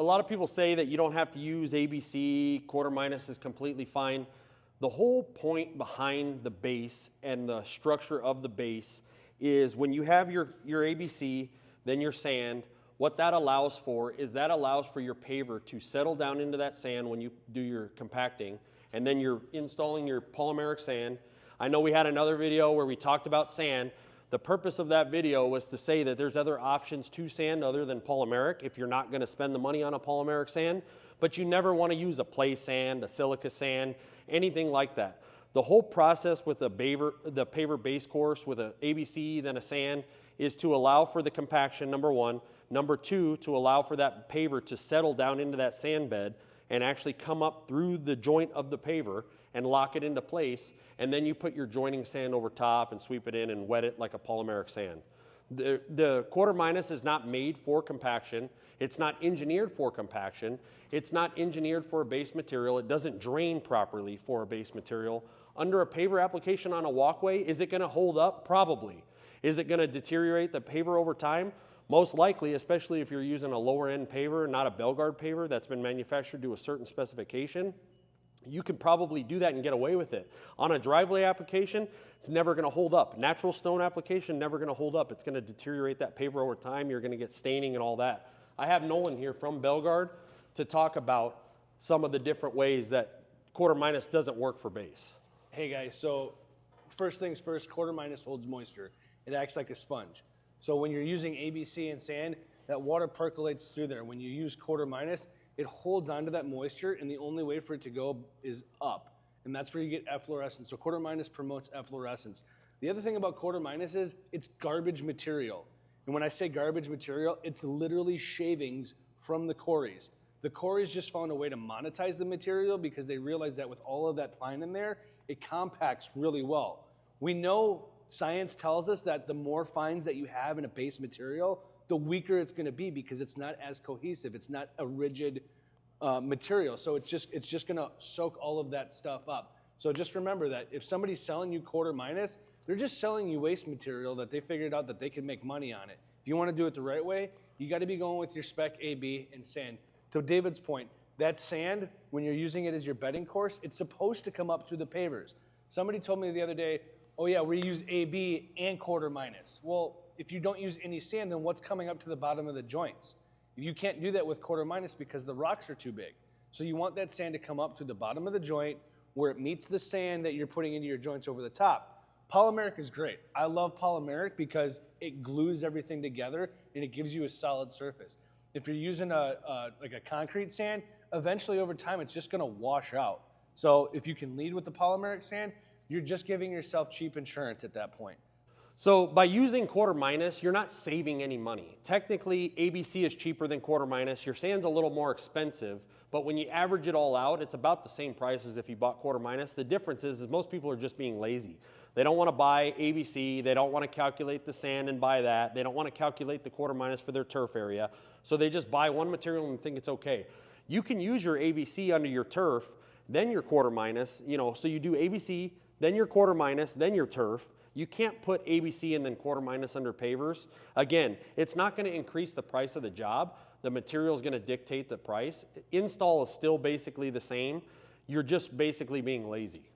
lot of people say that you don't have to use ABC, quarter minus is completely fine. The whole point behind the base and the structure of the base is when you have your ABC, then your sand, what that allows for is that allows for your paver to settle down into that sand when you do your compacting, and then you're installing your polymeric sand. I know we had another video where we talked about sand. The purpose of that video was to say that there's other options to sand other than polymeric if you're not going to spend the money on a polymeric sand, but you never want to use a play sand, a silica sand, anything like that. The whole process with the paver base course with a ABC, then a sand, is to allow for the compaction, number one. Number two, to allow for that paver to settle down into that sand bed and actually come up through the joint of the paver and lock it into place. And then you put your joining sand over top and sweep it in and wet it like a polymeric sand. The quarter minus is not made for compaction. It's not engineered for compaction. It's not engineered for a base material. It doesn't drain properly for a base material. Under a paver application on a walkway, is it going to hold up? Probably. Is it going to deteriorate the paver over time? Most likely, especially if you're using a lower end paver, not a Belgard paver that's been manufactured to a certain specification. You could probably do that and get away with it. On a driveway application, it's never going to hold up. Natural stone application, never going to hold up. It's going to deteriorate that paver over time. You're going to get staining and all that. I have Nolan here from Belgard to talk about some of the different ways that quarter minus doesn't work for base. Hey guys, so first things first, quarter minus holds moisture. It acts like a sponge. So when you're using ABC and sand, that water percolates through there. When you use quarter minus, it holds onto that moisture, and the only way for it to go is up. And that's where you get efflorescence. So quarter minus promotes efflorescence. The other thing about quarter minus is it's garbage material. And when I say garbage material, it's literally shavings from the quarries. The quarries just found a way to monetize the material because they realized that with all of that fine in there, it compacts really well. We know science tells us that the more fines that you have in a base material, the weaker it's going to be because it's not as cohesive. It's not a rigid material. So it's just going to soak all of that stuff up. So just remember that if somebody's selling you quarter minus, they're just selling you waste material that they figured out that they can make money on it. If you want to do it the right way, you got to be going with your spec AB and sand. To David's point, that sand, when you're using it as your bedding course, it's supposed to come up through the pavers. Somebody told me the other day, oh yeah, we use AB and quarter minus. Well, if you don't use any sand, then what's coming up to the bottom of the joints? You can't do that with quarter minus because the rocks are too big. So you want that sand to come up to the bottom of the joint where it meets the sand that you're putting into your joints over the top. Polymeric is great. I love polymeric because it glues everything together and it gives you a solid surface. If you're using like a concrete sand, eventually over time it's just going to wash out. So if you can lead with the polymeric sand, you're just giving yourself cheap insurance at that point. So by using quarter minus, you're not saving any money. Technically, ABC is cheaper than quarter minus. Your sand's a little more expensive, but when you average it all out, it's about the same price as if you bought quarter minus. The difference is most people are just being lazy. They don't want to buy ABC. They don't want to calculate the sand and buy that. They don't want to calculate the quarter minus for their turf area. So they just buy one material and think it's okay. You can use your ABC under your turf, then your quarter minus, so you do ABC, then your quarter minus, then your turf. You can't put ABC and then quarter minus under pavers. Again, it's not going to increase the price of the job. The material is going to dictate the price. Install is still basically the same. You're just basically being lazy.